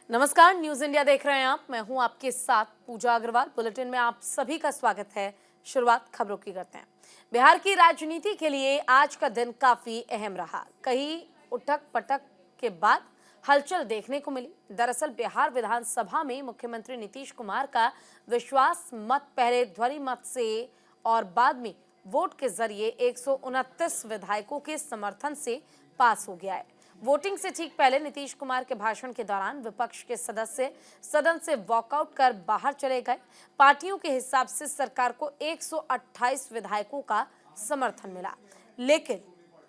नमस्कार, news India देख रहे हैं आप। मैं हूं आपके साथ पूजा अग्रवाल। बुलेटिन में आप सभी का स्वागत है। शुरुआत खबरों की करते हैं। बिहार की राजनीति के लिए आज का दिन काफी अहम रहा। कई उठक पटक के बाद हलचल देखने को मिली। दरअसल बिहार विधानसभा में मुख्यमंत्री नीतीश कुमार का विश्वास मत पहले ध्वनि मत से और बाद में वोट के जरिए 129 विधायकों के समर्थन से पास हो गया है। वोटिंग से ठीक पहले नीतीश कुमार के भाषण के दौरान विपक्ष के सदस्य सदन से वॉकआउट कर बाहर चले गए। पार्टियों के हिसाब से सरकार को 128 विधायकों का समर्थन मिला, लेकिन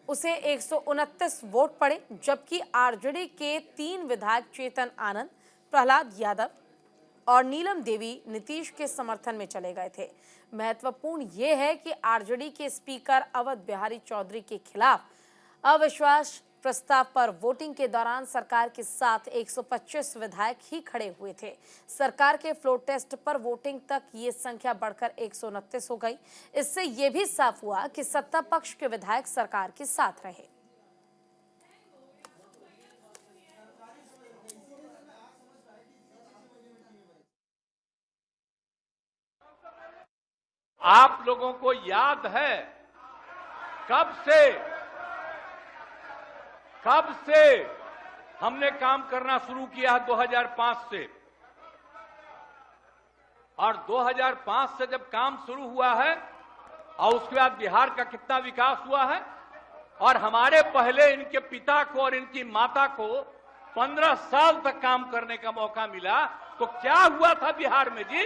उसे 129 वोट पड़े, जबकि आरजेडी के 3 विधायक चेतन आनंद, प्रहलाद यादव और नीलम देवी नीतीश के समर्थन में चले गए थे। महत्वपूर्ण यह है कि आरजेडी के स्पीकर अवध बिहारी चौधरी के खिलाफ अविश्वास प्रस्ताव पर वोटिंग के दौरान सरकार के साथ 125 विधायक ही खड़े हुए थे। सरकार के फ्लोर टेस्ट पर वोटिंग तक ये संख्या बढ़कर 129 हो गई। इससे ये भी साफ हुआ कि सत्ता पक्ष के विधायक सरकार के साथ रहे। आप लोगों को याद है कब से हमने काम करना शुरू किया है? 2005 से। और 2005 से जब काम शुरू हुआ है और उसके बाद बिहार का कितना विकास हुआ है, और हमारे पहले इनके पिता को और इनकी माता को 15 साल तक काम करने का मौका मिला, तो क्या हुआ था बिहार में जी?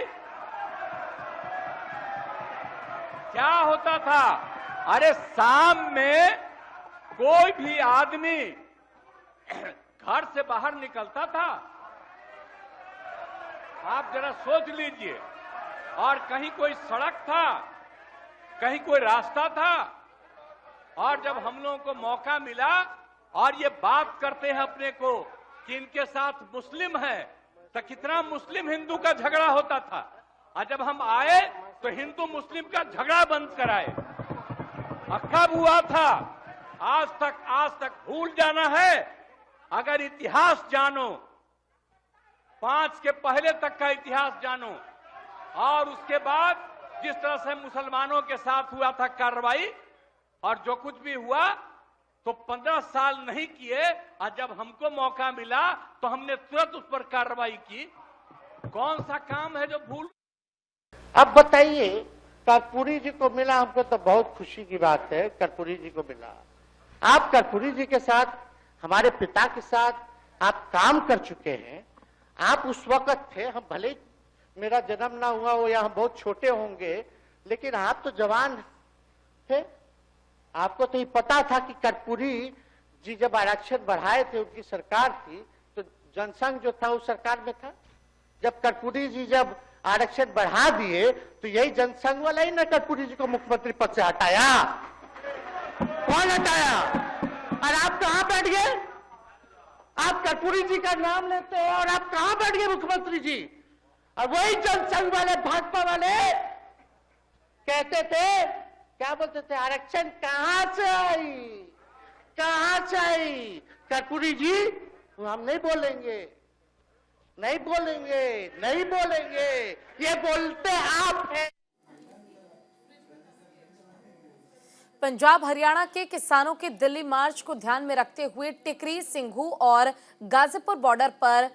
क्या होता था? अरे शाम में कोई भी आदमी घर से बाहर निकलता था, आप जरा सोच लीजिए, और कहीं कोई सड़क था, कहीं कोई रास्ता था, और जब हम लोगों को मौका मिला और ये बात करते हैं अपने को कि इनके साथ मुस्लिम है, तो कितना मुस्लिम हिंदू का झगड़ा होता था, और जब हम आए तो हिंदू मुस्लिम का झगड़ा बंद कराए। कब हुआ था? आज तक भूल जाना है। अगर इतिहास जानो, 5 के पहले तक का इतिहास जानो, और उसके बाद जिस तरह से मुसलमानों के साथ हुआ था कार्रवाई, और जो कुछ भी हुआ, तो 15 साल नहीं किए, और जब हमको मौका मिला तो हमने तुरंत उस पर कार्रवाई की। कौन सा काम है जो भूल? अब बताइए, कर्पूरी जी को मिला, हमको तो बहुत खुशी की बात है। कर्पूरी जी को मिला। आप कर्पूरी जी के साथ, हमारे पिता के साथ आप काम कर चुके हैं। आप उस वक्त थे, हम भले ही मेरा जन्म ना हुआ हो या हम बहुत छोटे होंगे, लेकिन आप तो जवान थे। आपको तो ये पता था कि कर्पूरी जी जब आरक्षण बढ़ाए थे, उनकी सरकार थी, तो जनसंघ जो था उस सरकार में था। जब कर्पूरी जी जब आरक्षण बढ़ा दिए, तो यही जनसंघ वाला ही ना कर्पूरी जी को मुख्यमंत्री पद से हटाया। कौन हटाया? और आप कहां बैठ गए? आप कर्पूरी जी का नाम लेते हो और आप कहां बैठ गए मुख्यमंत्री जी? और वही जनसंघ वाले, भाजपा वाले कहते थे, क्या बोलते थे, आरक्षण कहां से आई, कहां से आई? कर्पूरी जी, हम नहीं बोलेंगे, नहीं बोलेंगे, नहीं बोलेंगे, ये बोलते आप हैं। पंजाब हरियाणा के किसानों के दिल्ली मार्च को ध्यान में रखते हुए टिकरी, सिंघू और गाजीपुर बॉर्डर पर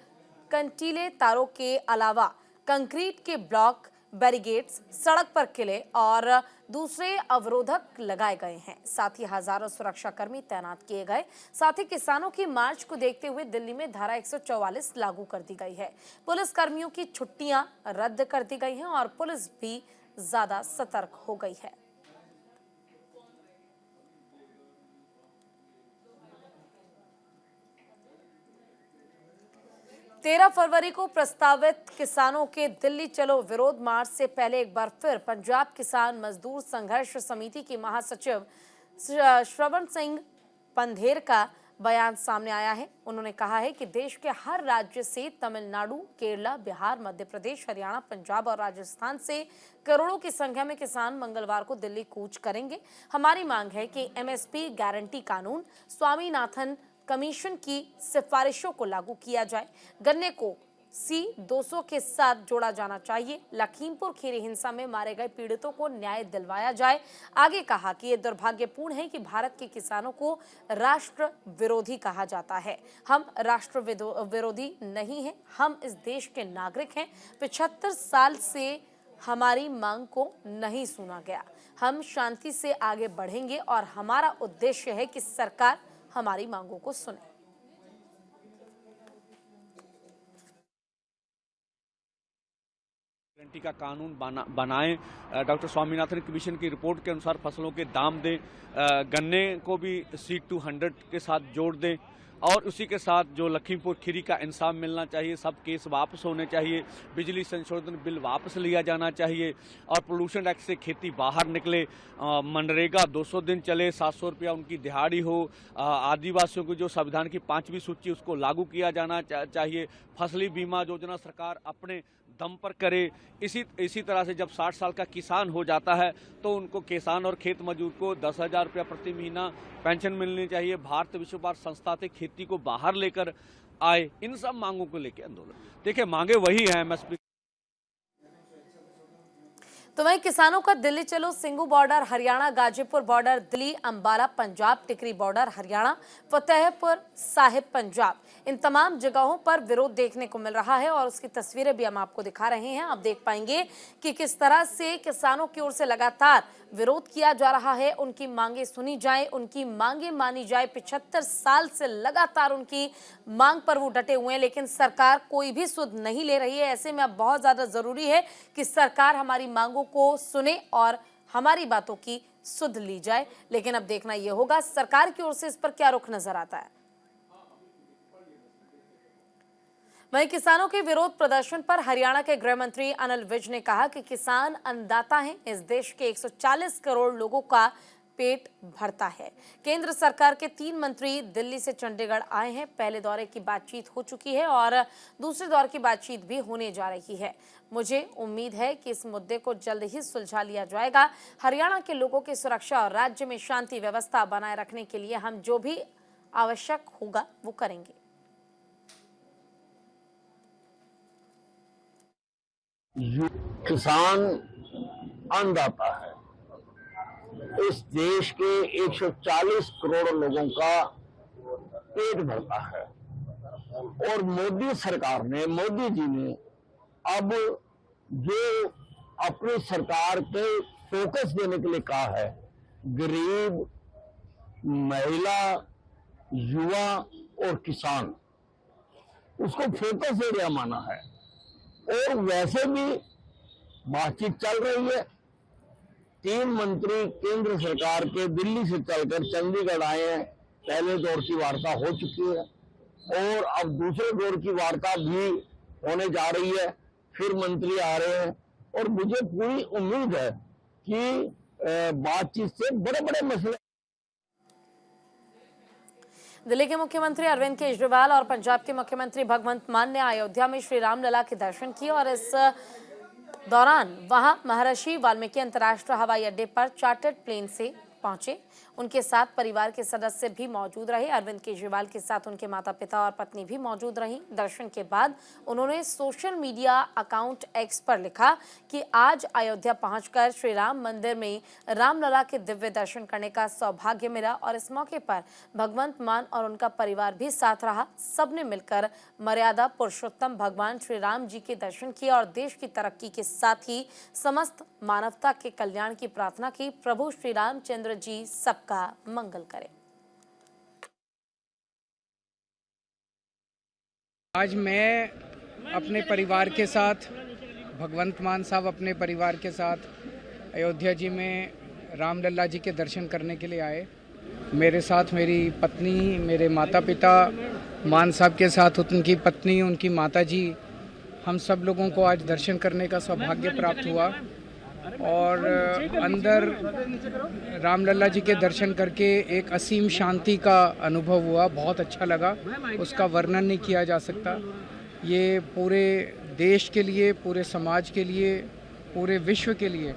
कंटीले तारों के अलावा कंक्रीट के ब्लॉक, बैरिकेड्स, सड़क पर किले और दूसरे अवरोधक लगाए गए हैं। साथ ही हजारों सुरक्षाकर्मी तैनात किए गए। साथ ही किसानों की मार्च को देखते हुए दिल्ली में धारा 144 लागू कर दी गई है। पुलिस कर्मियों की छुट्टियां रद्द कर दी गई हैं और पुलिस भी ज्यादा सतर्क हो गई है। 13 फरवरी को प्रस्तावित किसानों के दिल्ली चलो विरोध मार्च से पहले एक बार फिर पंजाब किसान मजदूर संघर्ष समिति की महासचिव श्रवण सिंह पंधेर का बयान सामने आया है। उन्होंने कहा है कि देश के हर राज्य से, तमिलनाडु, केरला, बिहार, मध्य प्रदेश, हरियाणा, पंजाब और राजस्थान से करोड़ों की संख्या में किसान मंगलवार को दिल्ली कूच करेंगे। हमारी मांग है कि एमएसपी गारंटी कानून, स्वामीनाथन कमीशन की सिफारिशों को लागू किया जाए। गन्ने को C-200 के साथ जोड़ा जाना चाहिए। लखीमपुर खीरी हिंसा में मारे गए पीड़ितों को न्याय दिलवाया जाए। आगे कहा कि यह दुर्भाग्यपूर्ण है कि भारत के किसानों को राष्ट्र विरोधी कहा जाता है। हम राष्ट्र विरोधी नहीं हैं, हम इस देश के नागरिक हैं। 75 साल से हमारी मांग को नहीं सुना गया। हम शांति से आगे बढ़ेंगे और हमारा उद्देश्य है कि सरकार हमारी मांगों को सुने। गारंटी का कानून बनाएं। डॉक्टर स्वामीनाथन कमीशन की रिपोर्ट के अनुसार फसलों के दाम दें, गन्ने को भी C-200 के साथ जोड़ दें और उसी के साथ जो लखीमपुर खीरी का इंसाफ मिलना चाहिए, सब केस वापस होने चाहिए, बिजली संशोधन बिल वापस लिया जाना चाहिए और पोल्यूशन एक्ट से खेती बाहर निकले, मनरेगा 200 दिन चले, 700 रुपया उनकी दिहाड़ी हो, आदिवासियों की जो संविधान की 5वीं सूची उसको लागू किया जाना चाहिए, फसली बीमा योजना सरकार अपने दम पर करे। इसी तरह से जब 60 साल का किसान हो जाता है तो उनको किसान और खेत मजदूर को 10,000 रुपया प्रति महीना पेंशन मिलनी चाहिए। भारत विश्व व्यापार संस्था से खेती को बाहर लेकर आए। इन सब मांगों को लेकर आंदोलन। देखिए, मांगे वही हैं MSP। तो वहीं किसानों का दिल्ली चलो सिंघू बॉर्डर हरियाणा, गाजीपुर बॉर्डर दिल्ली, अंबाला पंजाब, टिकरी बॉर्डर हरियाणा, फतेहपुर साहिब पंजाब, इन तमाम जगहों पर विरोध देखने को मिल रहा है और उसकी तस्वीरें भी हम आपको दिखा रहे हैं। आप देख पाएंगे कि किस तरह से किसानों की ओर से लगातार विरोध किया जा रहा है। उनकी मांगे सुनी जाए, उनकी मांगे मानी जाए। 75 साल से लगातार उनकी मांग पर वो डटे हुए हैं, लेकिन सरकार कोई भी सुध नहीं ले रही है। ऐसे में अब बहुत ज्यादा जरूरी है कि सरकार हमारी मांगों को सुने और हमारी बातों की सुध ली जाए। लेकिन अब देखना यह होगा सरकार की ओर से इस पर क्या रुख नजर आता है। वहीं किसानों के विरोध प्रदर्शन पर हरियाणा के गृह मंत्री अनिल विज ने कहा कि किसान अन्नदाता हैं। इस देश के 140 करोड़ लोगों का पेट भरता है। केंद्र सरकार के 3 मंत्री दिल्ली से चंडीगढ़ आए हैं। पहले दौरे की बातचीत हो चुकी है और दूसरे दौर की बातचीत भी होने जा रही है। मुझे उम्मीद है कि इस मुद्दे को जल्द ही सुलझा लिया जाएगा। हरियाणा के लोगों की सुरक्षा और राज्य में शांति व्यवस्था बनाए रखने के लिए हम जो भी आवश्यक होगा वो करेंगे। किसान अन्नदाता है। इस देश के 140 करोड़ लोगों का पेट भरता है और मोदी सरकार ने, मोदी जी ने अब जो अपनी सरकार पे फोकस देने के लिए कहा है, गरीब, महिला, युवा और किसान, उसको फोकस एरिया माना है। और वैसे भी बातचीत चल रही है। 3 मंत्री केंद्र सरकार के दिल्ली से चलकर चंडीगढ़ आए हैं। पहले दौर की वार्ता हो चुकी है और अब दूसरे दौर की वार्ता भी होने जा रही है। फिर मंत्री आ रहे हैं और मुझे पूरी उम्मीद है कि बातचीत से बड़े बड़े मसले। दिल्ली के मुख्यमंत्री अरविंद केजरीवाल और पंजाब के मुख्यमंत्री भगवंत मान ने अयोध्या में श्री राम लला के दर्शन किए और इस दौरान वहां महर्षि वाल्मीकि अंतर्राष्ट्रीय हवाई अड्डे पर चार्टर्ड प्लेन से पहुंचे। उनके साथ परिवार के सदस्य भी मौजूद रहे। अरविंद केजरीवाल के साथ उनके माता पिता और पत्नी भी मौजूद रहीं। दर्शन के बाद उन्होंने सोशल मीडिया अकाउंट X पर लिखा कि आज अयोध्या पहुंचकर श्री राम मंदिर में रामलला के दिव्य दर्शन करने का सौभाग्य मिला और इस मौके पर भगवंत मान और उनका परिवार भी साथ रहा। सबने मिलकर मर्यादा पुरुषोत्तम भगवान श्री राम जी के दर्शन किए और देश की तरक्की के साथ ही समस्त मानवता के कल्याण की प्रार्थना की। प्रभु श्री रामचंद्र जी सबका मंगल करें। आज मैं अपने परिवार के साथ, भगवंत मान साहब अपने परिवार के साथ अयोध्या जी में रामलला जी के दर्शन करने के लिए आए। मेरे साथ मेरी पत्नी, मेरे माता पिता, मान साहब के साथ उनकी पत्नी, उनकी माता जी, हम सब लोगों को आज दर्शन करने का सौभाग्य प्राप्त हुआ और अंदर रामलला जी के दर्शन करके एक असीम शांति का अनुभव हुआ। बहुत अच्छा लगा, उसका वर्णन नहीं किया जा सकता। ये पूरे देश के लिए, पूरे समाज के लिए, पूरे विश्व के लिए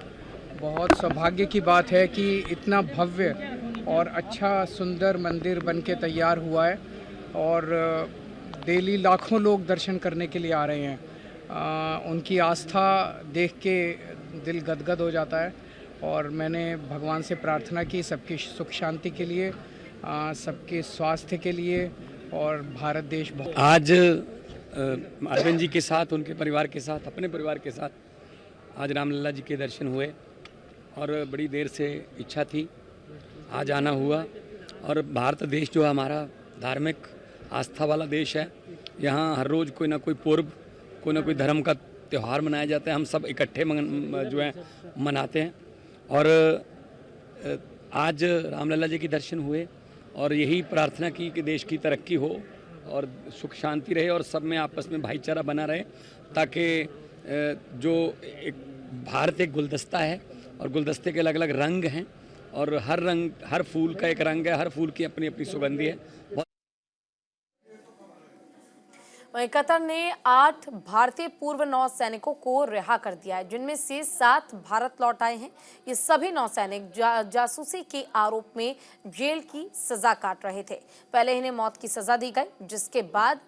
बहुत सौभाग्य की बात है कि इतना भव्य और अच्छा सुंदर मंदिर बन के तैयार हुआ है और डेली लाखों लोग दर्शन करने के लिए आ रहे हैं। उनकी आस्था देख के दिल गदगद हो जाता है और मैंने भगवान से प्रार्थना की सबकी सुख शांति के लिए, सबके स्वास्थ्य के लिए और भारत देश आज अरविंद जी के साथ, उनके परिवार के साथ, अपने परिवार के साथ आज रामलला जी के दर्शन हुए और बड़ी देर से इच्छा थी, आज आना हुआ। और भारत देश जो हमारा धार्मिक आस्था वाला देश है, यहाँ हर रोज़ कोई ना कोई पर्व, कोई ना कोई धर्म का त्यौहार मनाया जाता है। हम सब इकट्ठे जो है मनाते हैं और आज रामलला जी के दर्शन हुए और यही प्रार्थना की कि देश की तरक्की हो और सुख शांति रहे और सब में आपस में भाईचारा बना रहे, ताकि जो एक भारत एक गुलदस्ता है और गुलदस्ते के अलग अलग रंग हैं और हर रंग, हर फूल का एक रंग है, हर फूल की अपनी अपनी सुगंधी है। वहीं कतर ने 8 भारतीय पूर्व नौसैनिकों को रिहा कर दिया है, जिनमें से 7 भारत लौट आए हैं। ये सभी नौसैनिक जासूसी के आरोप में जेल की सजा काट रहे थे। पहले इन्हें मौत की सजा दी गई, जिसके बाद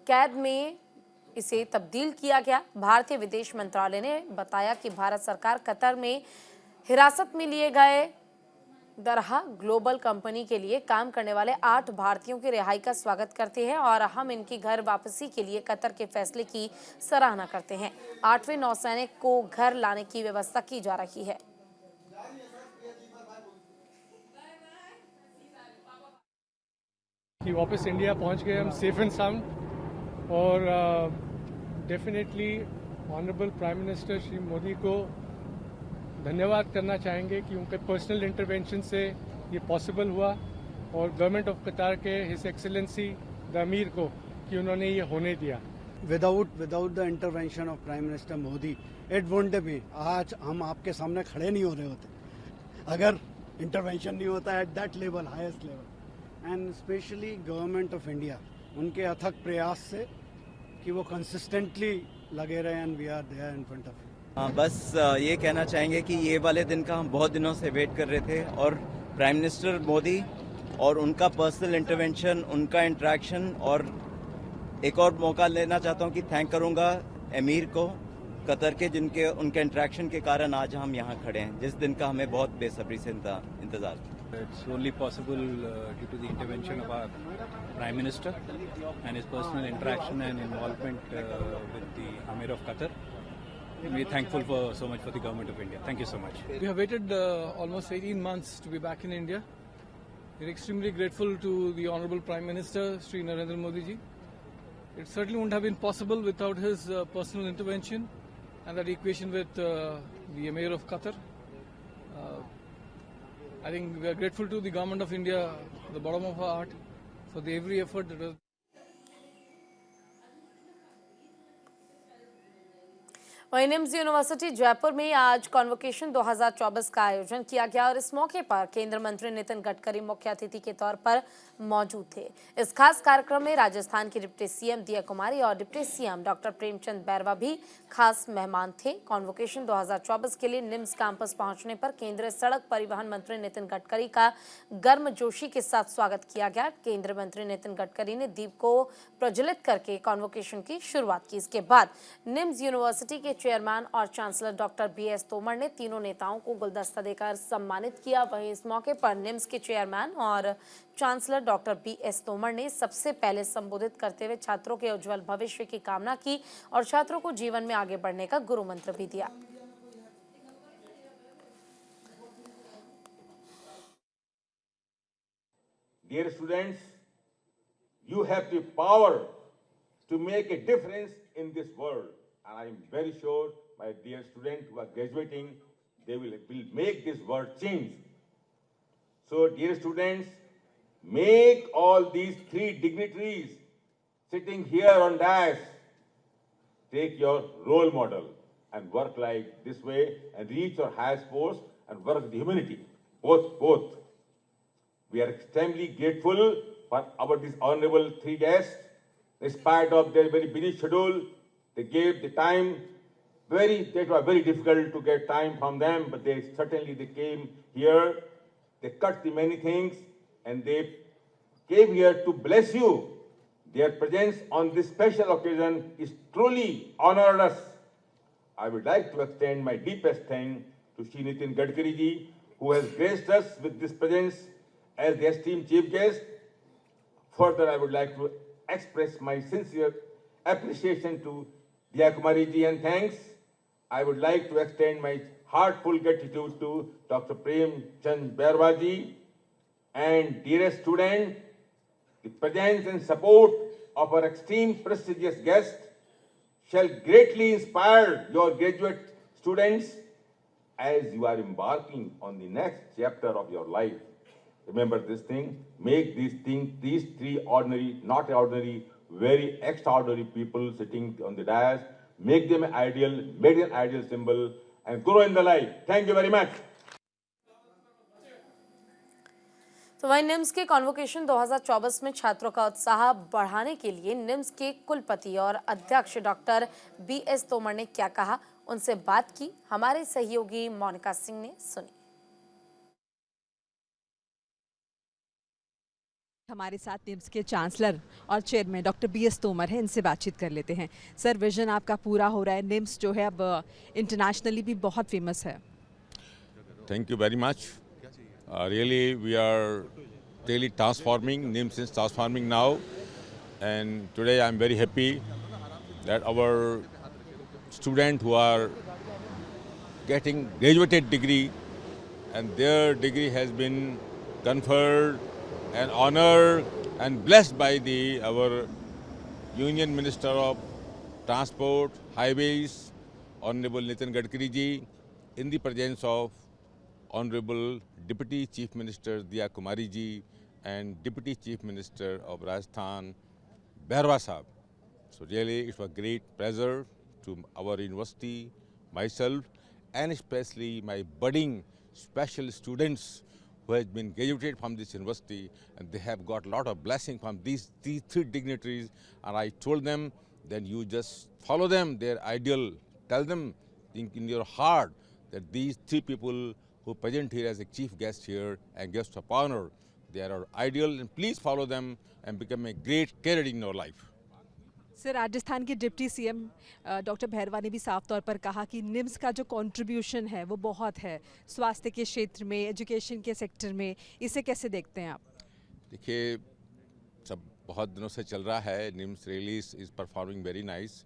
कैद में इसे तब्दील किया गया। भारतीय विदेश मंत्रालय ने बताया कि भारत सरकार कतर में हिरासत में लिए गए दरहा ग्लोबल कंपनी के लिए काम करने वाले 8 भारतीयों की रिहाई का स्वागत करते हैं और हम इनकी घर वापसी के लिए कतर के फैसले की सराहना करते हैं। 8वें नौसैनिक को घर लाने की व्यवस्था की जा रही है। कि वापस इंडिया पहुंच गए हम सेफ एंड साउंड और definitely honourable prime minister Shri Modi को धन्यवाद करना चाहेंगे कि उनके पर्सनल इंटरवेंशन से ये पॉसिबल हुआ और गवर्नमेंट ऑफ कतार के हिज एक्सेलेंसी द अमीर को कि उन्होंने ये होने दिया। Without the intervention of prime minister Modi it won't be, आज हम आपके सामने खड़े नहीं हो रहे होते अगर इंटरवेंशन नहीं होता at that level, highest level. And specially government of India, उनके अथक प्रयास से कि वो कंसिस्टेंटली लगे रहे and we are there in front of you. बस ये कहना चाहेंगे कि ये वाले दिन का हम बहुत दिनों से वेट कर रहे थे और प्राइम मिनिस्टर मोदी और उनका पर्सनल इंटरवेंशन, उनका इंटरेक्शन, और एक और मौका लेना चाहता हूँ कि थैंक करूँगा अमीर को कतर के, जिनके उनके इंटरेक्शन के कारण आज हम यहाँ खड़े हैं, जिस दिन का हमें बहुत बेसब्री से इंतजार था। It's only possible due to the intervention of our Prime Minister and his personal interaction and involvement with the Amir of Qatar. We're thankful so much for the government of India. Thank you so much. We have waited almost 18 months to be back in India. We're extremely grateful to the Honorable Prime Minister, Shri Narendra Modi ji. It certainly wouldn't have been possible without his personal intervention and that equation with the Emir of Qatar. I think we are grateful to the government of India, the bottom of our heart, for the every effort that was. वहीं NIMS university Jaipur में आज convocation 2024 का आयोजन किया गया और इस मौके पर केंद्र मंत्री नितिन गडकरी मुख्य अतिथि के तौर पर मौजूद थे। इस खास कार्यक्रम में राजस्थान की डिप्टी सीएम दिया कुमारी और deputy CM doctor Premchand Bairwa भी खास मेहमान थे। कॉन्वोकेशन 2024 के लिए निम्स कैंपस पहुंचने पर केंद्रीय सड़क परिवहन मंत्री नितिन गडकरी का गर्मजोशी के साथ स्वागत किया गया। केंद्रीय मंत्री नितिन गडकरी ने दीप को प्रज्वलित करके कॉन्वोकेशन की शुरुआत की। इसके बाद निम्स यूनिवर्सिटी के चेयरमैन और चांसलर डॉक्टर बीएस तोमर ने तीनों नेताओं को गुलदस्ता देकर सम्मानित किया। वहीं इस मौके पर निम्स के चेयरमैन और चांसलर डॉक्टर बीएस तोमर ने सबसे पहले संबोधित करते हुए छात्रों के उज्जवल भविष्य की कामना की और छात्रों को जीवन में आगे बढ़ने का गुरु मंत्र भी दिया। Dear students, you have the power to make a difference in this world. And I am very sure my dear students who are graduating, they will make this world change. So dear students, make all these 3 dignitaries sitting here on dais, take your role model and work like this way and reach your highest post and work with humility. Both. We are extremely grateful for our these honorable 3 guests. In spite of their very busy schedule, they gave the time. It was very difficult to get time from them, but they came here. They cut the many things, and they came here to bless you Their presence on this special occasion is truly honored us. I would like to extend my deepest thanks to Shri Nitin Gadkari ji, who has graced us with this presence as the esteemed chief guest. Further, I would like to express my sincere appreciation to Diya Kumari ji and thanks. I would like to extend my heartfelt gratitude to Dr. Prem Chand Bairwa ji and dearest student. The presence and support of our extreme prestigious guest shall greatly inspire your graduate students as you are embarking on the next chapter of your life. Remember this thing, make these three ordinary, not ordinary, very extraordinary people sitting on the dais, make them ideal, make them ideal symbol and grow in the life. Thank you very much. तो वहीं निम्स के convocation 2024 में छात्रों का उत्साह बढ़ाने के लिए निम्स के कुलपति और अध्यक्ष डॉक्टर BS तोमर ने क्या कहा, उनसे बात की हमारे सहयोगी मोनिका सिंह ने सुनी। हमारे साथ निम्स के चांसलर और चेयरमैन डॉक्टर BS तोमर हैं, इनसे बातचीत कर लेते हैं। सर, विजन आपका पूरा हो रहा है, निम्स जो है अब इंटरनेशनली भी बहुत फेमस है। Thank you very much. Really, we are really transforming. NIMS is transforming now, and today I am very happy that our students who are getting graduated degree, and their degree has been conferred and honored and blessed by our Union Minister of Transport, Highways, Honorable Nitin Gadkari ji, in the presence of Honorable Deputy Chief Minister Diya Kumari ji and Deputy Chief Minister of Rajasthan, Bairwa Sahab. So really it was a great pleasure to our university, myself, and especially my budding special students who has been graduated from this university, and they have got a lot of blessing from these three dignitaries, and I told them, then you just follow them, their ideal, tell them in your heart that these three people who present here as a chief guest here and guest of honor, they are our ideal, and please follow them and become a great career in your life. Sir, Rajasthan के deputy CM doctor Bhairahawa ने भी साफ तौर पर कहा कि निम्स का जो कंट्रीब्यूशन है वो बहुत है स्वास्थ्य के क्षेत्र में, एजुकेशन के सेक्टर में, इसे कैसे देखते हैं आप? देखिए, सब बहुत दिनों से चल रहा है, NIMS really is performing very nice,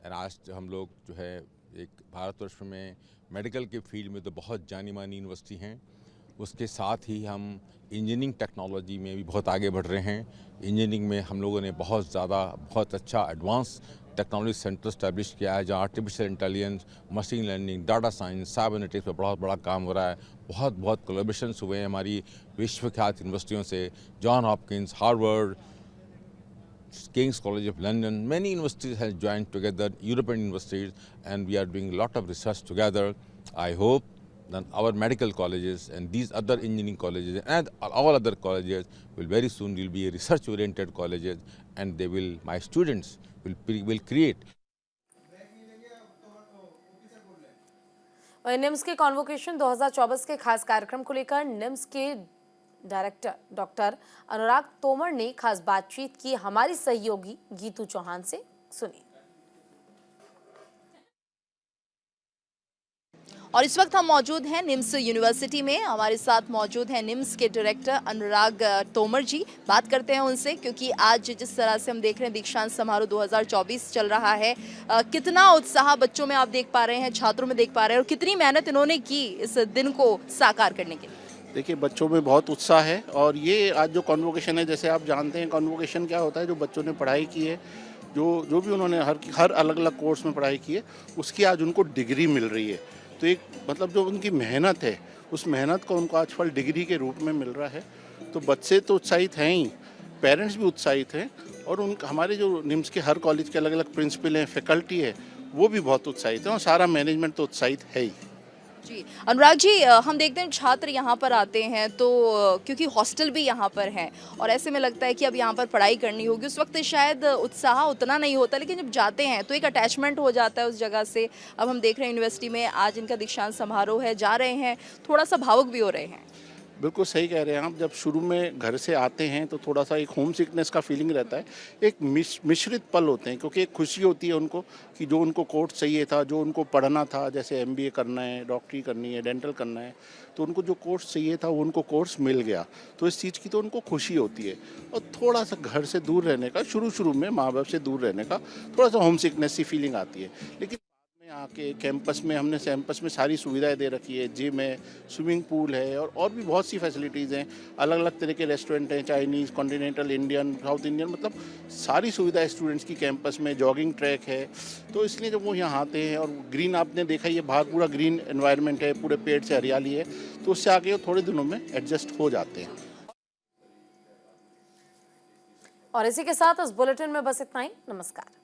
and आज हम लोग जो है एक भारतवर्ष में मेडिकल के फील्ड में तो बहुत जानी मानी यूनिवर्सिटी हैं, उसके साथ ही हम इंजीनियरिंग टेक्नोलॉजी में भी बहुत आगे बढ़ रहे हैं। इंजीनियरिंग में हम लोगों ने बहुत अच्छा एडवांस टेक्नोलॉजी सेंटर स्टैब्लिश किया है, जहाँ artificial intelligence, machine learning, data science, cybernetics पर बहुत बड़ा काम हो रहा है। बहुत कोलैबोरेशंस हुए हैं हमारी विश्वख्यात यूनिवर्सिटियों से, John Hopkins, Harvard, King's College of London, many universities have joined together, European universities, and we are doing a lot of research together. I hope that our medical colleges and these other engineering colleges and all other colleges will very soon will be research-oriented colleges, and they will, my students will create. NIMS के convocation 2024 के खास कार्यक्रम को लेकर निम्स के director doctor अनुराग तोमर ने खास बातचीत की हमारी सहयोगी गीतू चौहान से, सुनिए। और इस वक्त हम मौजूद हैं निम्स यूनिवर्सिटी में, हमारे साथ मौजूद हैं निम्स के डायरेक्टर अनुराग तोमर जी। बात करते हैं उनसे, क्योंकि आज जिस तरह से हम देख रहे हैं दीक्षांत समारोह 2024 चल रहा है, कितना उत्साह बच्चों में आप देख पा रहे हैं, छात्रों में देख पा रहे हैं, और कितनी मेहनत इन्होंने की इस दिन को साकार करने के लिए? देखिए, बच्चों में बहुत उत्साह है, और ये आज जो कॉन्वोकेशन है, जैसे आप जानते हैं कॉन्वोकेशन क्या होता है, जो बच्चों ने पढ़ाई की है, जो भी उन्होंने हर अलग अलग कोर्स में पढ़ाई की है, उसकी आज उनको डिग्री मिल रही है। तो एक मतलब जो उनकी मेहनत है, उस मेहनत को उनको आज फल डिग्री के रूप में मिल रहा है। तो बच्चे तो उत्साहित हैं ही, पेरेंट्स भी उत्साहित हैं, और हमारे जो निम्स के हर कॉलेज के अलग अलग प्रिंसिपल हैं, फैकल्टी है, वो भी बहुत उत्साहित है, और सारा मैनेजमेंट तो उत्साहित है ही। जी अनुराग जी, हम देखते हैं छात्र यहाँ पर आते हैं तो क्योंकि हॉस्टल भी यहाँ पर है, और ऐसे में लगता है कि अब यहाँ पर पढ़ाई करनी होगी, उस वक्त शायद उत्साह उतना नहीं होता, लेकिन जब जाते हैं तो एक अटैचमेंट हो जाता है उस जगह से। अब हम देख रहे हैं यूनिवर्सिटी में आज इनका दीक्षांत समारोह है, जा रहे हैं, थोड़ा सा भावुक भी हो रहे हैं। बिल्कुल सही कह रहे हैं आप। जब शुरू में घर से आते हैं तो थोड़ा सा एक होम सिकनेस का फीलिंग रहता है, एक मिश्रित पल होते हैं, क्योंकि एक खुशी होती है उनको कि जो उनको कोर्स चाहिए था, जो उनको पढ़ना था, जैसे MBA करना है, डॉक्टरी करनी है, डेंटल करना है, तो उनको जो कोर्स चाहिए था वो उनको कोर्स मिल गया, तो इस चीज़ की तो उनको खुशी होती है। और थोड़ा सा घर से दूर रहने का, शुरू में माँ बाप से दूर रहने का थोड़ा सा होम सिकनेस सी फीलिंग आती है। लेकिन आके कैंपस में हमने कैंपस में सारी सुविधाएं दे रखी है, जिम है, स्विमिंग पूल है और भी बहुत सी फैसिलिटीज़ हैं। अलग अलग तरह के रेस्टोरेंट हैं, Chinese, continental, Indian, south Indian, मतलब सारी सुविधाएं स्टूडेंट्स की कैंपस में। जॉगिंग ट्रैक है, तो इसलिए जब वो यहाँ आते हैं और ग्रीन, आपने देखा ये बाहर पूरा ग्रीन एनवायरनमेंट है, पूरे पेड़ से हरियाली है, तो उससे आगे वो थोड़े दिनों में एडजस्ट हो जाते हैं। और इसी के साथ इस बुलेटिन में बस इतना ही। नमस्कार।